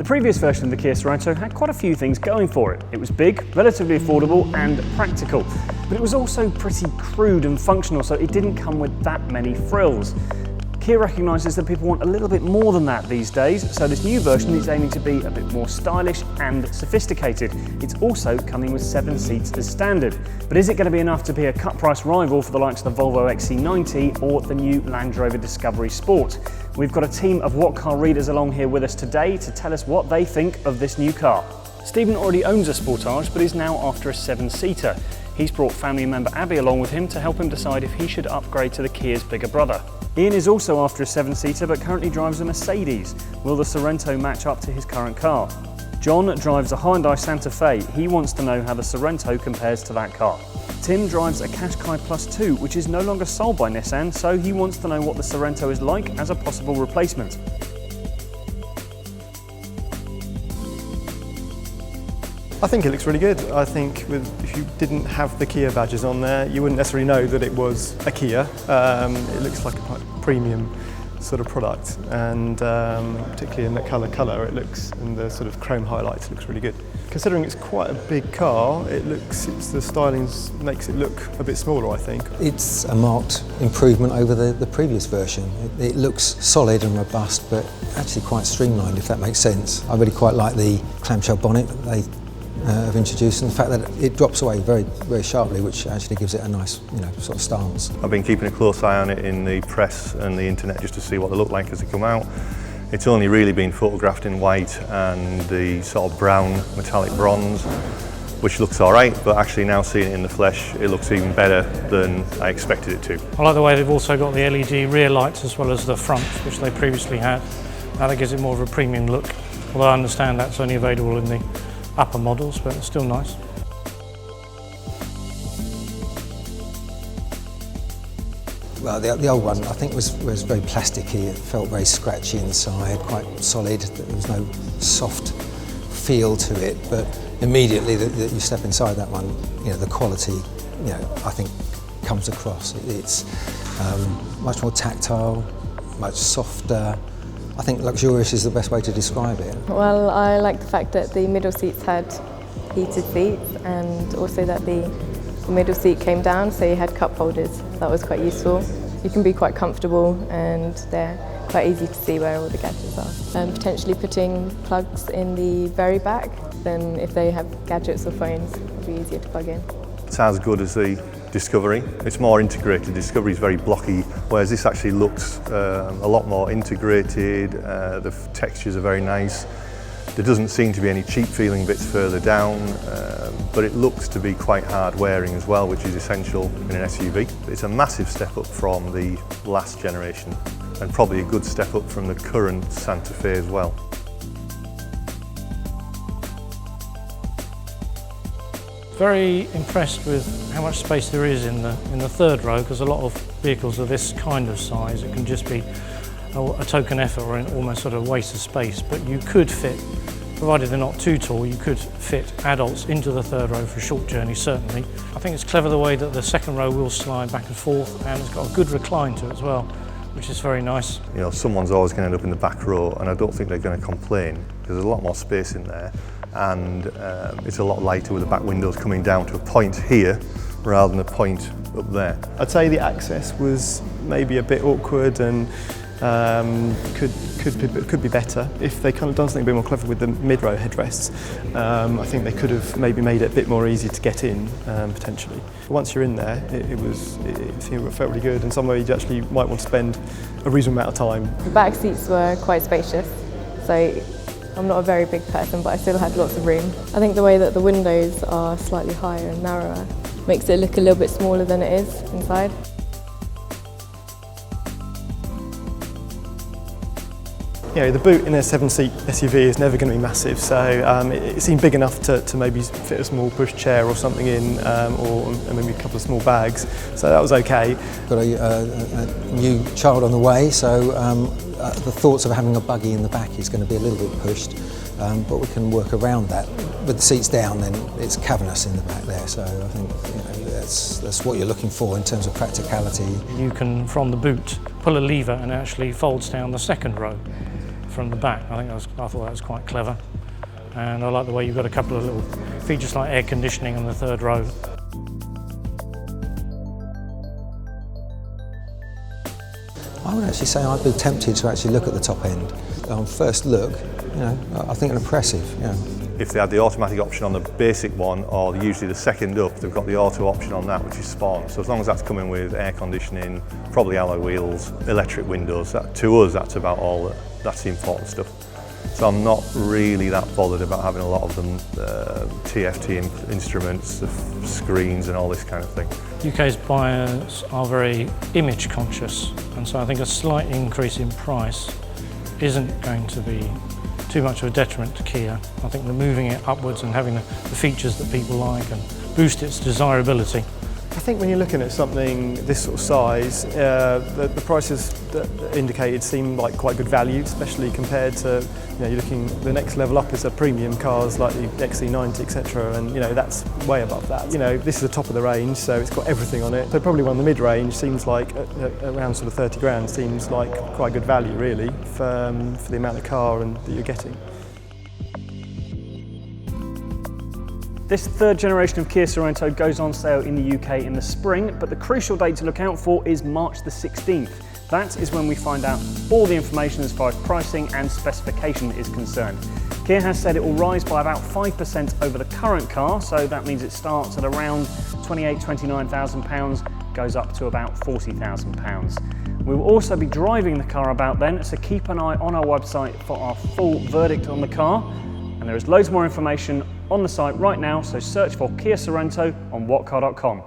The previous version of the Kia Sorento had quite a few things going for it. It was big, relatively affordable and practical, but it was also pretty crude and functional, so it didn't come with that many frills. Kia recognises that people want a little bit more than that these days, so this new version is aiming to be a bit more stylish and sophisticated. It's also coming with 7 seats as standard. But is it going to be enough to be a cut-price rival for the likes of the Volvo XC90 or the new Land Rover Discovery Sport? We've got a team of What Car readers along here with us today to tell us what they think of this new car. Stephen already owns a Sportage, but is now after a 7-seater. He's brought family member Abby along with him to help him decide if he should upgrade to the Kia's bigger brother. Ian is also after a 7-seater but currently drives a Mercedes. Will the Sorento match up to his current car? John drives a Hyundai Santa Fe. He wants to know how the Sorento compares to that car. Tim drives a Qashqai Plus 2, which is no longer sold by Nissan, so he wants to know what the Sorento is like as a possible replacement. I think it looks really good. I think if you didn't have the Kia badges on there, you wouldn't necessarily know that it was a Kia. It looks like a quite premium sort of product, and particularly in that colour it looks, and the sort of chrome highlights, it looks really good. Considering it's quite a big car, the styling makes it look a bit smaller, I think. It's a marked improvement over the previous version. It looks solid and robust, but actually quite streamlined, if that makes sense. I really quite like the clamshell bonnet that they have introduced, and the fact that it drops away very, very sharply, which actually gives it a nice, sort of stance. I've been keeping a close eye on it in the press and the internet just to see what they look like as they come out. It's only really been photographed in white and the sort of brown metallic bronze, which looks all right, but actually now seeing it in the flesh, it looks even better than I expected it to. I like the way they've also got the LED rear lights as well as the front, which they previously had. Now that gives it more of a premium look, although I understand that's only available in the upper models, but it's still nice. Well, the old one I think was very plasticky. It felt very scratchy inside, quite solid. There was no soft feel to it, but immediately that you step inside that one, the quality, I think comes across. It's much more tactile, much softer. I think luxurious is the best way to describe it. Well, I like the fact that the middle seats had heated seats, and also that the middle seat came down, so you had cup holders. That was quite useful. You can be quite comfortable, and they're quite easy to see where all the gadgets are. And potentially putting plugs in the very back, then if they have gadgets or phones, it'll be easier to plug in. It's as good as the Discovery. It's more integrated. Discovery is very blocky, whereas this actually looks a lot more integrated. The textures are very nice. There doesn't seem to be any cheap feeling bits further down, but it looks to be quite hard wearing as well, which is essential in an SUV. It's a massive step up from the last generation, and probably a good step up from the current Santa Fe as well. Very impressed with how much space there is in the third row, because a lot of vehicles of this kind of size, it can just be a token effort or an almost sort of waste of space, but you could fit, provided they're not too tall, you could fit adults into the third row for a short journey, certainly. I think it's clever the way that the second row will slide back and forth, and it's got a good recline to it as well, which is very nice. Someone's always going to end up in the back row, and I don't think they're going to complain, because there's a lot more space in there, and it's a lot lighter with the back windows coming down to a point here rather than a point up there. I'd say the access was maybe a bit awkward and could be better. If they kind of done something a bit more clever with the mid-row headrests, I think they could have maybe made it a bit more easy to get in, potentially. Once you're in there, it felt really good, and somewhere you actually might want to spend a reasonable amount of time. The back seats were quite spacious, so I'm not a very big person, but I still had lots of room. I think the way that the windows are slightly higher and narrower makes it look a little bit smaller than it is inside. The boot in a 7-seat SUV is never going to be massive, so it seemed big enough to maybe fit a small push chair or something in, or maybe a couple of small bags, so that was okay. Got a new child on the way, so the thoughts of having a buggy in the back is going to be a little bit pushed, but we can work around that. With the seats down, then it's cavernous in the back there, so I think that's what you're looking for in terms of practicality. You can, from the boot, pull a lever and it actually folds down the second row. from the back. I thought that was quite clever. And I like the way you've got a couple of little features like air conditioning on the third row. I would actually say I'd be tempted to actually look at the top end. On first look, I think it's impressive. If they had the automatic option on the basic one, or usually the second up, they've got the auto option on that, which is Sport. So as long as that's coming with air conditioning, probably alloy wheels, electric windows, to us that's about all, that's the important stuff. So I'm not really that bothered about having a lot of them TFT instruments, the screens and all this kind of thing. UK's buyers are very image conscious, and so I think a slight increase in price isn't going to be too much of a detriment to Kia. I think they're moving it upwards and having the features that people like and boost its desirability. I think when you're looking at something this sort of size, the prices that indicated seem like quite good value, especially compared to, you're looking, the next level up is a premium cars like the XC90, etc. And that's way above that. This is the top of the range, so it's got everything on it. So probably one of the mid-range seems like around sort of 30 grand seems like quite good value really for the amount of car that you're getting. This third generation of Kia Sorento goes on sale in the UK in the spring, but the crucial date to look out for is March the 16th. That is when we find out all the information as far as pricing and specification is concerned. Kia has said it will rise by about 5% over the current car, so that means it starts at around £29,000, goes up to about £40,000. We will also be driving the car about then, so keep an eye on our website for our full verdict on the car. And there is loads more information on the site right now, so search for Kia Sorento on whatcar.com.